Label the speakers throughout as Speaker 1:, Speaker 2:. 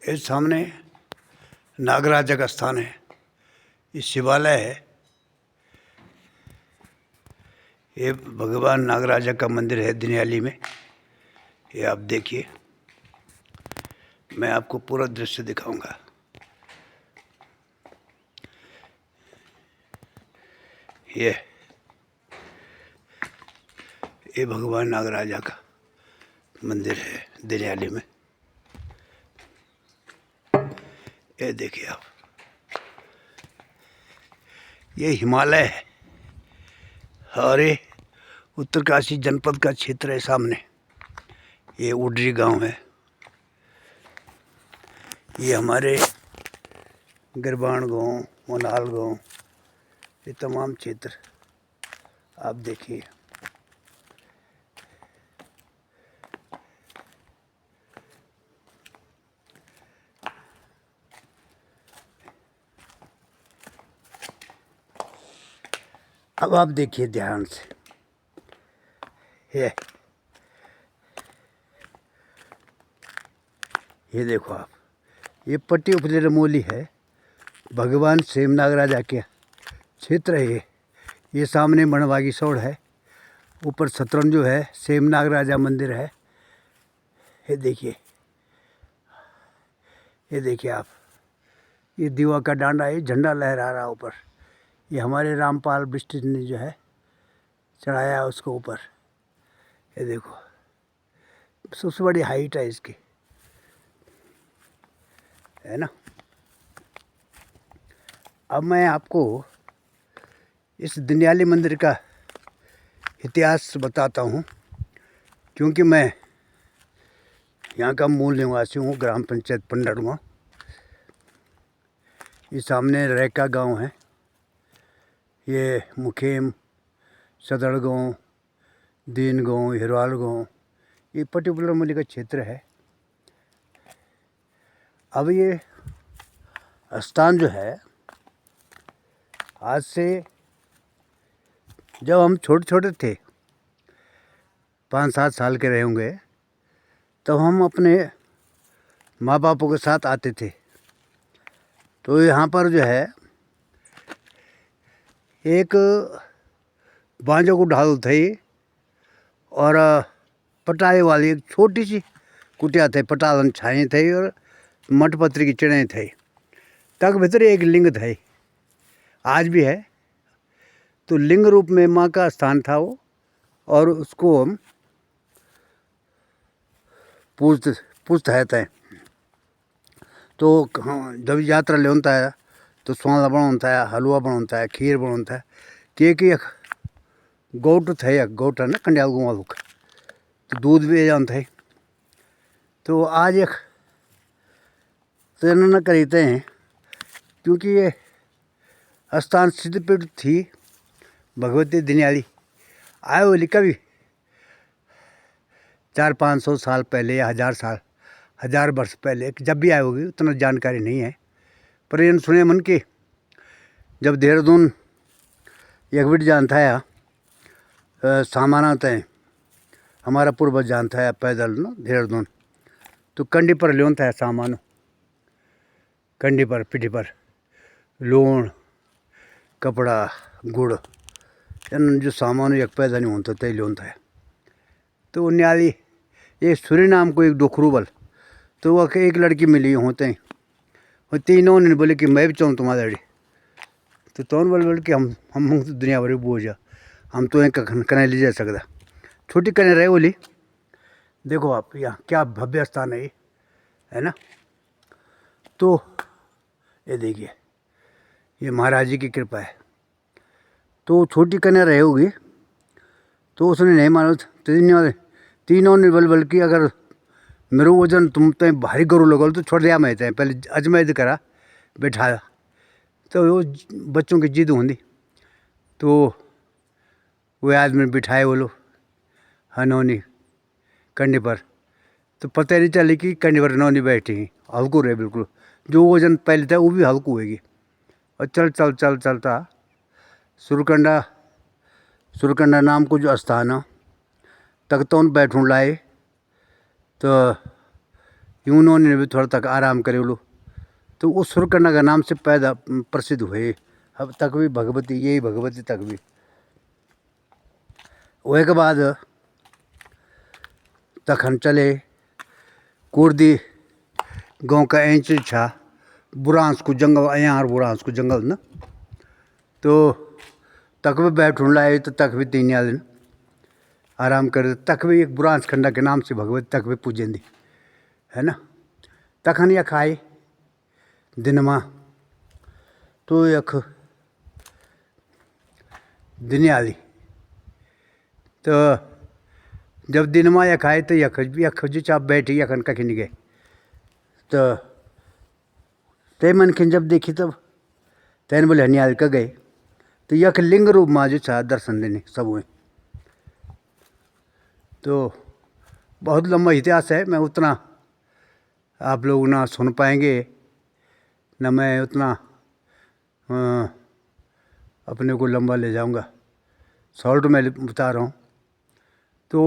Speaker 1: ये सामने नागराजा का स्थान है। ये शिवालय है। ये भगवान नागराजा का मंदिर है दिनियाली में। ये आप देखिए, मैं आपको पूरा दृश्य दिखाऊंगा। ये भगवान नागराजा का मंदिर है दिनियाली में। ये देखिए आप, ये हिमालय है और ये उत्तरकाशी जनपद का क्षेत्र है। सामने ये उडरी गांव है। ये हमारे गिरबान गांव, मोनाल गांव, ये तमाम क्षेत्र आप देखिए। अब आप देखिए ध्यान से, ये देखो आप, ये पट्टी उपले रमोली है। भगवान सेम नागराजा के क्षेत्र है। ये सामने मणवागी सौड़ है। ऊपर शतरंजो है, सेम नागराजा मंदिर है। ये देखिए, ये देखिए आप, ये दीवा का डांडा है, झंडा लहरा रहा ऊपर। ये हमारे रामपाल बिष्ट ने जो है चढ़ाया उसको ऊपर। ये देखो, सबसे बड़ी हाइट है इसकी, है ना। अब मैं आपको इस दिनियाली मंदिर का इतिहास बताता हूँ, क्योंकि मैं यहाँ का मूल निवासी हूँ, ग्राम पंचायत पंडरुआ। ये सामने रैका गांव है। ये मुखेम, सदड़ गांव, दीन गांव, हिरवाल गांव, ये पर्टिकुलर मूल्य का क्षेत्र है। अब ये स्थान जो है, आज से जब हम छोटे छोटे थे, 5-7 साल के रहे होंगे, तब हम अपने माँ बापों के साथ आते थे। तो यहाँ पर जो है एक बांजों को ढाल थी और पटाए वाली एक छोटी सी कुटिया थे, पटालन छाए थे और मठपत्री की चिड़े थे। तक भीतर एक लिंग थे, आज भी है। तो लिंग रूप में माँ का स्थान था वो, और उसको हम पूजते रहते हैं। तो जब यात्रा ले होता है तो स्वाला बनता है, हलवा बनता है, खीर बनता है। कि गोट थे, गोट है ना कंडियाल गुआ लोग, तो दूध भी जानते हैं। तो आज एक न करते हैं, क्योंकि ये स्थान सिद्धपीठ थी भगवती दिनियाली। आए बोली कभी 400-500 साल पहले या 1000 वर्ष पहले, जब भी आए होगी, उतना जानकारी नहीं है। पर इन सुने मन की, जब देहरादून एक बिट जानता है सामान आता है, हमारा पूर्वज जानता है पैदल ना देहरादून, तो कंडी पर लेता है सामान, कंडी पर पीठी पर लूण, कपड़ा, गुड़, इन जो सामान एक पैदा नहीं होता तय लेता है। तो न्याली ये सूर्य नाम को एक डोखरू बल, तो वह एक लड़की मिली होते हैं, और तीनों ने बोले कि मैं भी चाहूँ तुम्हारा लड़ी। तो तौन बोल कि हम तो दुनिया भर बोझ, हम तो कने ले जा सकता। छोटी कने रहे बोली। देखो आप, यहाँ क्या भव्य स्थान है ये, है ना। तो ये देखिए, ये महाराज जी की कृपा है। तो छोटी कन्या रहे होगी, तो उसने नहीं माना। तीनों ने बल्कि अगर मेरे वजन तुम तो भारी गरु लगल तो छोड़ दिया। मैं पहले अजमेद करा, बैठाया। तो वो बच्चों की जिद होंगी, तो वे आदमी बिठाए बोलो हनौनी कंडी पर। तो पता नहीं चली कि कंडी पर नौनी बैठी, हल्कू रहे बिल्कुल। जो वजन पहले था वो भी हल्कू होगी। और चलता सुरकंडा नाम को जो स्थान है, तख्तौन बैठूँ लाए। तो यूं उन्होंने भी थोड़ा तक आराम करे लो। तो वो सुरकन्ना का नाम से पैदा प्रसिद्ध हुए। अब तक भी भगवती, यही भगवती तक भी। वह के बाद तखन चले कुर्दी गांव का इंच छा बुरांस को जंगल, यहाँ बुरांस को जंगल न, तो तक भी बैठूं लाए। तो तक भी 3 दिन आराम करे। तक भी एक बुरांस खंडा के नाम से भगवती तक भी पूजेंदी है ना। तखन यख आए दिनमा, तो यख दिनियाली। तो जब दिनमा यख आए तो यख जो चाप बैठे यखन कखी नहीं गए। तो ते मनखिन जब देखी तब तैन बोले हनियाल का गए। तो यख लिंग रूप में जो छा दर्शन देने सब हुए। तो बहुत लंबा इतिहास है, मैं उतना आप लोग ना सुन पाएंगे ना मैं उतना अपने को लंबा ले जाऊंगा। शॉर्ट में बता रहा हूँ। तो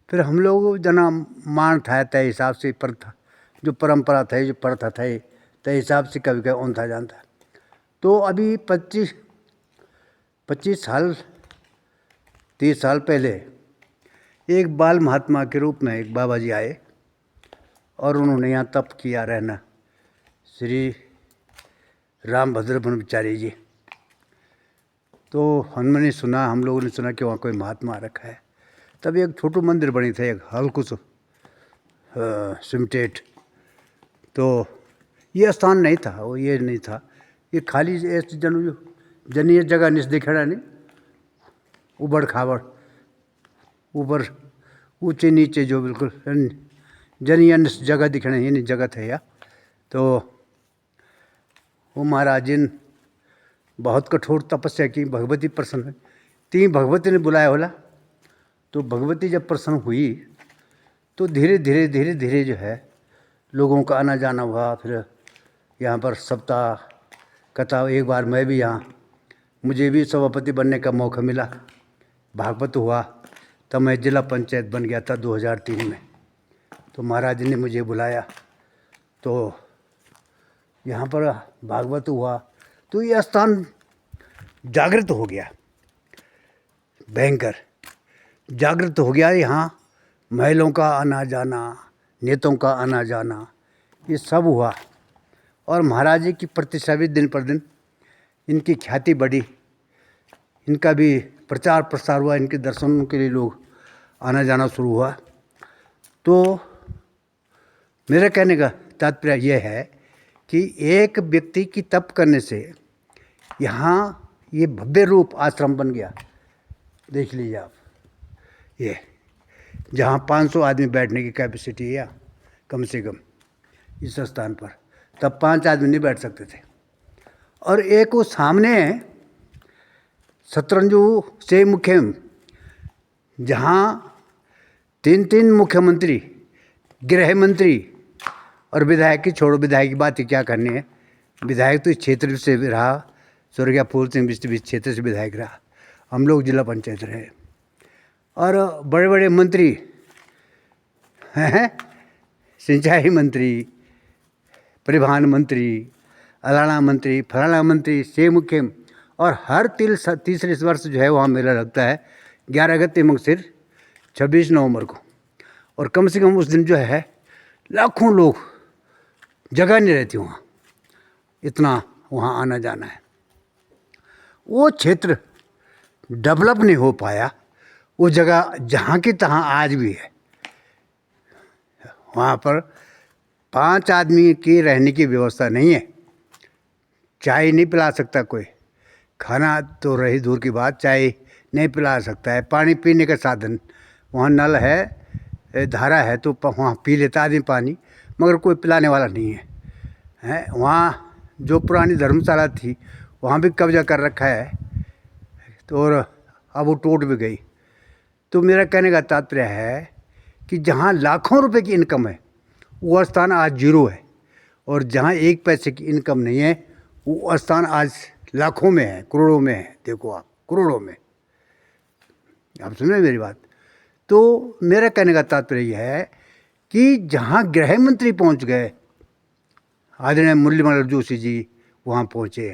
Speaker 1: फिर हम लोग जना मान था तय हिसाब से प्रथा, जो परंपरा थे, जो प्रथा थे, तय हिसाब से कभी कभी उन था जानता। तो अभी 25 साल 30 साल पहले एक बाल महात्मा के रूप में एक बाबा जी आए और उन्होंने यहाँ तप किया रहना, श्री रामभद्र ब्रह्मचारी जी। तो हमने सुना, हम लोगों ने सुना कि वहाँ कोई महात्मा रखा है। तब एक छोटू मंदिर बनी था, एक हल्कू सो सिमटेट। तो ये स्थान नहीं था, वो ये नहीं था, ये खाली ऐसे जनीय जगह निस दिखड़ा नहीं, उबड़ खाबड़, ऊपर ऊंचे नीचे जो बिल्कुल जनीय जगह दिखना, ये नहीं जगह है या। तो वो महाराज जी ने बहुत कठोर तपस्या की, भगवती प्रसन्न हुई। 3 भगवती ने बुलाया होला। तो भगवती जब प्रसन्न हुई तो धीरे धीरे जो है लोगों का आना जाना हुआ। फिर यहाँ पर सप्ताह कथा, एक बार मैं भी यहाँ, मुझे भी सभापति बनने का मौका मिला, भागवत हुआ। तब मैं जिला पंचायत बन गया था 2003 में। तो महाराज जी ने मुझे बुलाया, तो यहाँ पर भागवत हुआ। तो ये स्थान जागृत हो गया, भयंकर जागृत हो गया। यहाँ महलों का आना जाना, नेताओं का आना जाना, ये सब हुआ। और महाराज जी की प्रतिष्ठा भी दिन पर दिन, इनकी ख्याति बढ़ी, इनका भी प्रचार प्रसार हुआ, इनके दर्शनों के लिए लोग आना जाना शुरू हुआ। तो मेरे कहने का तात्पर्य यह है कि एक व्यक्ति की तप करने से यहाँ ये भव्य रूप आश्रम बन गया। देख लीजिए आप, ये जहाँ 500 आदमी बैठने की कैपेसिटी है कम से कम इस स्थान पर, तब 5 आदमी नहीं बैठ सकते थे। और एक वो सामने शतरंजू से मुख्य, जहाँ 3 मुख्यमंत्री, गृह मंत्री और विधायक की छोड़ो, विधायक की बात ही क्या करनी है। विधायक तो इस क्षेत्र से रहा, स्वर्गीय फूल सिंह बिष्ट भी क्षेत्र से विधायक रहा, हम लोग जिला पंचायत रहे। और बड़े बड़े मंत्री हैं, सिंचाई मंत्री, परिवहन मंत्री, अलाना मंत्री, फलाना मंत्री, से मुख्य। और हर तीसरे वर्ष जो है वहाँ मेला लगता है 11 गते मगसिर 26 नवंबर को। और कम से कम उस दिन जो है लाखों लोग, जगह नहीं रहती वहाँ, इतना वहाँ आना जाना है। वो क्षेत्र डेवलप नहीं हो पाया। वो जगह जहाँ की तहाँ आज भी है। वहाँ पर 5 आदमी की रहने की व्यवस्था नहीं है। चाय नहीं पिला सकता कोई, खाना तो रही दूर की बात, चाय नहीं पिला सकता है। पानी पीने का साधन, वहाँ नल है, धारा है, तो वहाँ पी लेता आदमी पानी, मगर कोई पिलाने वाला नहीं है। वहाँ जो पुरानी धर्मशाला थी वहाँ भी कब्जा कर रखा है, तो और अब वो टूट भी गई। तो मेरा कहने का तात्पर्य है कि जहाँ लाखों रुपए की इनकम है वो स्थान आज जीरो है, और जहाँ 1 पैसे की इनकम नहीं है वो स्थान आज लाखों में है, करोड़ों में है। देखो आप, करोड़ों में। आप सुन रहे मेरी बात। तो मेरा कहने का तात्पर्य यह है कि जहाँ गृह मंत्री पहुँच गए, आदरणीय मुरली मनोहर जोशी जी वहाँ पहुँचे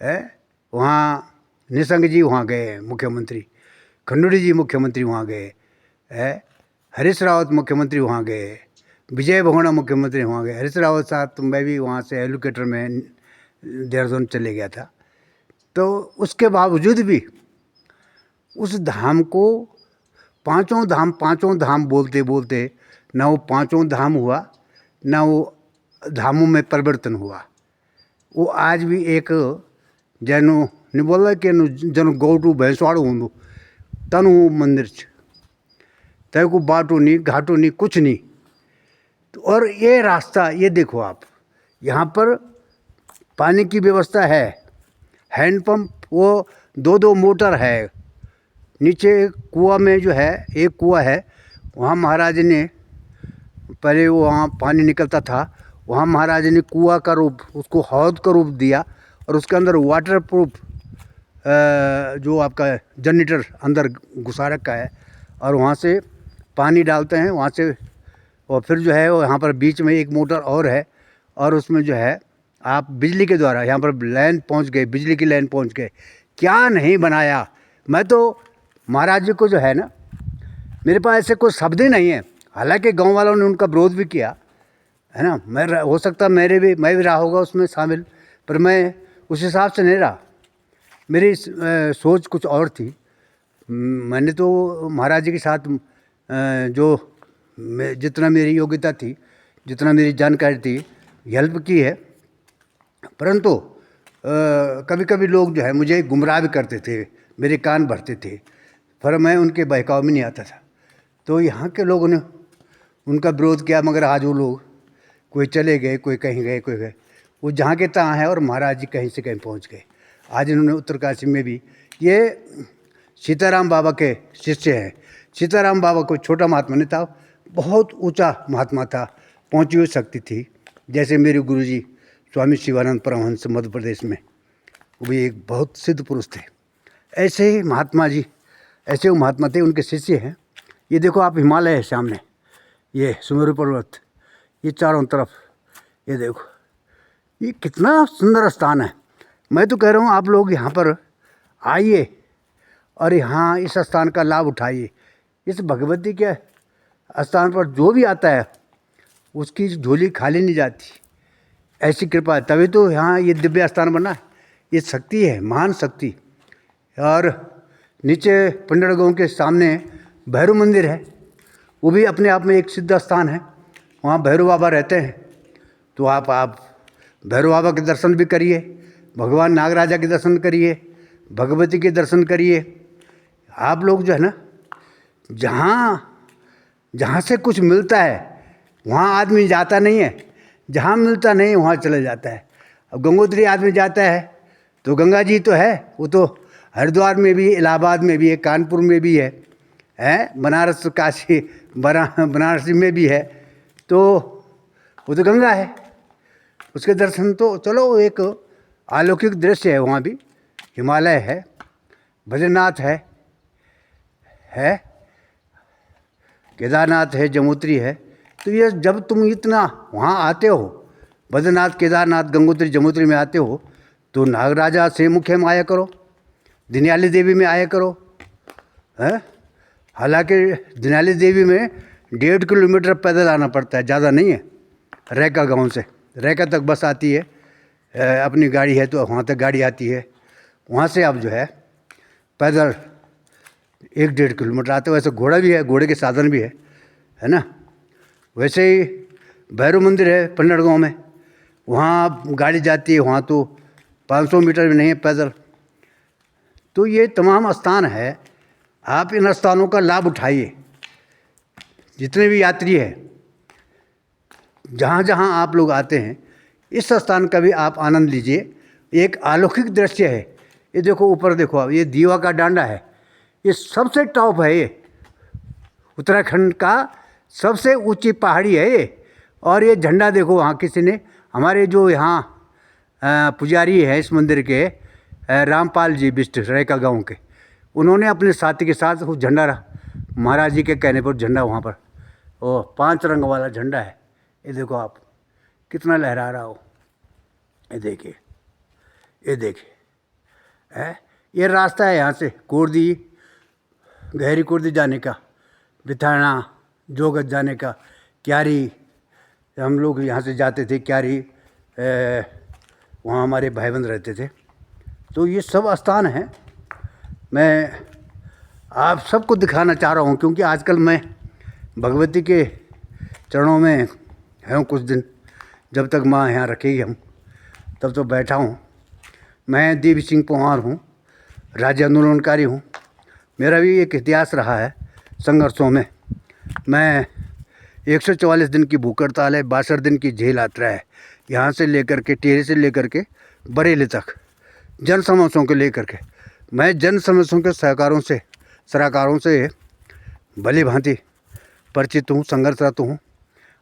Speaker 1: हैं, वहाँ निशंक जी वहाँ गए हैं मुख्यमंत्री, खंडूड़ी जी मुख्यमंत्री वहाँ गए हैं, हरीश रावत मुख्यमंत्री वहाँ गए, विजय बहुगुणा मुख्यमंत्री वहाँ गए। हरीश रावत साहब तो मैं भी वहाँ से हेलीकॉप्टर में देहरादून चले गया था। तो उसके बावजूद भी उस धाम को पांचों धाम बोलते बोलते ना वो पांचों धाम हुआ, ना वो धामों में परिवर्तन हुआ। वो आज भी एक जैनो नहीं बोल रहा कि जन गौटू भैंसवाड़ू हूँ तनु मंदिर तय को बाटू नहीं घाटू नहीं कुछ नहीं। तो और ये रास्ता ये देखो आप, यहाँ पर पानी की व्यवस्था है, हैंडपम्प वो दो मोटर है, नीचे कुआं में जो है एक कुआं है, वहाँ महाराज ने पहले वो वहाँ पानी निकलता था, वहाँ महाराज ने कुआं का रूप उसको हौद का रूप दिया और उसके अंदर वाटर प्रूफ जो आपका जनरेटर अंदर घुसा रखा है और वहाँ से पानी डालते हैं वहाँ से। और फिर जो है वो यहाँ पर बीच में एक मोटर और है और उसमें जो है आप बिजली के द्वारा यहाँ पर लाइन पहुँच गए, बिजली की लाइन पहुँच गए। क्या नहीं बनाया। मैं तो महाराज जी को जो है ना, मेरे पास ऐसे कोई शब्द ही नहीं है। हालांकि गांव वालों ने उनका विरोध भी किया है ना, मैं हो सकता मैं भी रहा होगा उसमें शामिल, पर मैं उस हिसाब से नहीं रहा। मेरी सोच कुछ और थी। मैंने तो महाराज जी के साथ जो जितना मेरी योग्यता थी, जितना मेरी जानकारी थी, हेल्प की है। परंतु कभी कभी लोग जो है मुझे गुमराह भी करते थे, मेरे कान भरते थे, पर मैं उनके बहकाव में नहीं आता था। तो यहाँ के लोगों ने उनका विरोध किया, मगर आज वो लोग कोई चले गए, कोई कहीं गए, कोई गए, वो जहाँ के तहाँ है और महाराज जी कहीं से कहीं पहुँच गए। आज इन्होंने उत्तरकाशी में भी, ये सीताराम बाबा के शिष्य हैं। सीताराम बाबा कोई छोटा महात्मा नहीं था, बहुत ऊंचा महात्मा था, पहुँची हुई शक्ति थी। जैसे मेरे गुरुजी स्वामी शिवानंद परमहंस मध्य प्रदेश में, वो भी एक बहुत सिद्ध पुरुष थे। ऐसे ही महात्मा जी, ऐसे वो महात्मा थे, उनके शिष्य हैं। ये देखो आप, हिमालय है सामने, ये सुमेरु पर्वत, ये चारों तरफ, ये देखो, ये कितना सुंदर स्थान है। मैं तो कह रहा हूँ आप लोग यहाँ पर आइए और यहाँ इस स्थान का लाभ उठाइए। इस भगवती के स्थान पर जो भी आता है उसकी झोली खाली नहीं जाती, ऐसी कृपा है। तभी तो यहाँ ये दिव्य स्थान बना है। ये शक्ति है, महान शक्ति। और नीचे पंडर गांव के सामने भैरव मंदिर है, वो भी अपने आप में एक सिद्ध स्थान है। वहाँ भैरव बाबा रहते हैं। तो आप भैरव बाबा के दर्शन भी करिए, भगवान नागराजा के दर्शन करिए, भगवती के दर्शन करिए। आप लोग जो है ना, जहाँ से कुछ मिलता है वहाँ आदमी जाता नहीं है, जहाँ मिलता नहीं वहाँ चले जाता है। अब गंगोत्री आदमी जाता है तो गंगा जी तो है, वो तो हरिद्वार में भी, इलाहाबाद में भी है, कानपुर में भी है, बनारस काशी बनारसी में भी है, तो वो तो गंगा है, उसके दर्शन तो चलो एक अलौकिक दृश्य है। वहाँ भी हिमालय है, बद्रीनाथ है, केदारनाथ है, जमुत्री है। तो ये जब तुम इतना वहाँ आते हो, बद्रीनाथ, केदारनाथ, गंगोत्री, जमुत्री में आते हो, तो नागराजा से मुख्य में आया करो, दिनयाली देवी में आया करो। हालांकि दिनयाली देवी में 1.5 किलोमीटर पैदल आना पड़ता है, ज़्यादा नहीं है। रैका गांव से रैका तक बस आती है, अपनी गाड़ी है तो वहाँ तक गाड़ी आती है। वहाँ से आप जो है पैदल 1-1.5 किलोमीटर आते हो। वैसे घोड़ा भी है, घोड़े के साधन भी है ना। वैसे ही भैरव मंदिर है पन्नड़ गाँव में, वहाँ गाड़ी जाती है, वहाँ तो 500 मीटर भी नहीं है पैदल। तो ये तमाम स्थान है, आप इन स्थानों का लाभ उठाइए। जितने भी यात्री हैं, जहाँ जहाँ आप लोग आते हैं, इस स्थान का भी आप आनंद लीजिए। एक अलौकिक दृश्य है। ये देखो ऊपर देखो आप, ये दीवा का डांडा है, ये सबसे टॉप है, ये उत्तराखंड का सबसे ऊंची पहाड़ी है ये। और ये झंडा देखो, वहाँ किसी ने, हमारे जो यहाँ पुजारी है इस मंदिर के, रामपाल जी बिष्ट रैका गांव के, उन्होंने अपने साथी के साथ वो झंडा महाराज जी के कहने पर झंडा वहाँ पर और 5 रंग वाला झंडा है। ये देखो आप कितना लहरा रहा हो, ये देखिए, ये देखिए है। ये रास्ता है यहाँ से कुर्दी, गहरी कुर्दी जाने का, बिथाना, जोगत जाने का, क्यारी। हम लोग यहाँ से जाते थे क्यारी, वहाँ हमारे भाईबंद रहते थे। तो ये सब स्थान हैं, मैं आप सबको दिखाना चाह रहा हूँ, क्योंकि आजकल मैं भगवती के चरणों में हूँ कुछ दिन, जब तक माँ यहाँ रखेगी हम तब तो बैठा हूँ। मैं देवी सिंह पंवार हूँ, राज्य आंदोलनकारी हूँ। मेरा भी एक इतिहास रहा है संघर्षों में। मैं 144 दिन की भूख हड़ताल है, 62 दिन की जेल यात्रा है, यहाँ से लेकर के टिहरी से लेकर के बरेली तक जन समस्याओं को लेकर के मैं जन समस्याओं के सलाहकारों से भली भांति परिचित हूँ, संघर्षरत हूँ।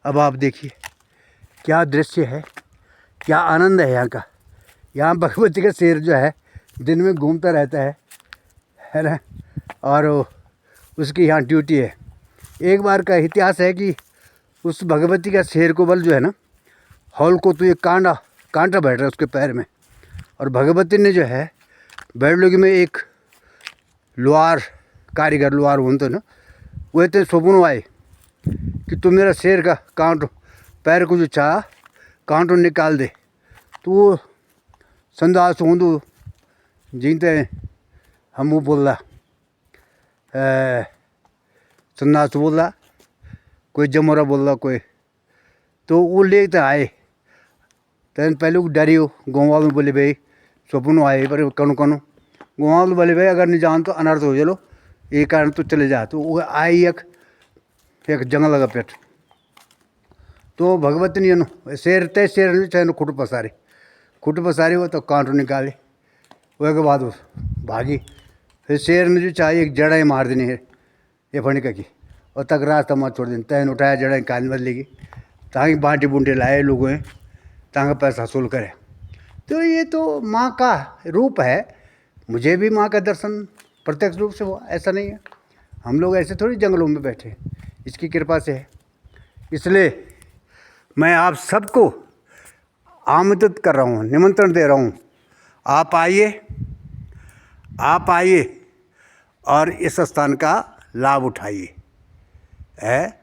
Speaker 1: अब आप देखिए क्या दृश्य है, क्या आनंद है यहाँ का। यहाँ भगवती का शेर जो है दिन में घूमता रहता है ना, और उसकी यहाँ ड्यूटी है। एक बार का इतिहास है कि उस भगवती का शेर को बल जो है ना, हॉल को तो ये कांटा बैठ रहा है उसके पैर में, और भगवती ने जो है बैडलोगी में एक लोहार कारीगर, लोहार बोलते ना, वो इतने सपनों आए कि तू मेरा शेर का कांटो पैर को जो चाह कांटो निकाल दे। तो वो संदास होंदू जीते हम वो बोल रहा संदास बोल रहा, कोई जमोरा बोल रहा कोई, तो वो लेते आए। तैन पहले वो डरी हो, गाँव वालों बोले भाई सपनों आए पर कनो गाँव वालों बोले भाई अगर नहीं जान तो अनर्थ हो चलो, ये कारण तो चले जा। तो वो आई एक जंगल लगा पेट, तो भगवती ने शेर तय शेर चाहे खुट पसारी वो तो कांटो निकाले। वो के बाद भागी, फिर शेर ने जो चाहिए एक जड़ें मार देनी है ये फणिका की, और तक रास्ता मत छोड़ देनी। तैन उठाया जड़ें कान में लेगी, ताकि बांटे बूंटे लाए लोगों ने, ताकि पैसा वसूल करे। तो ये तो माँ का रूप है। मुझे भी माँ का दर्शन प्रत्यक्ष रूप से हुआ, ऐसा नहीं है। हम लोग ऐसे थोड़ी जंगलों में बैठे, इसकी कृपा से है। इसलिए मैं आप सबको आमंत्रित कर रहा हूँ, निमंत्रण दे रहा हूँ, आप आइए और इस स्थान का लाभ उठाइए है।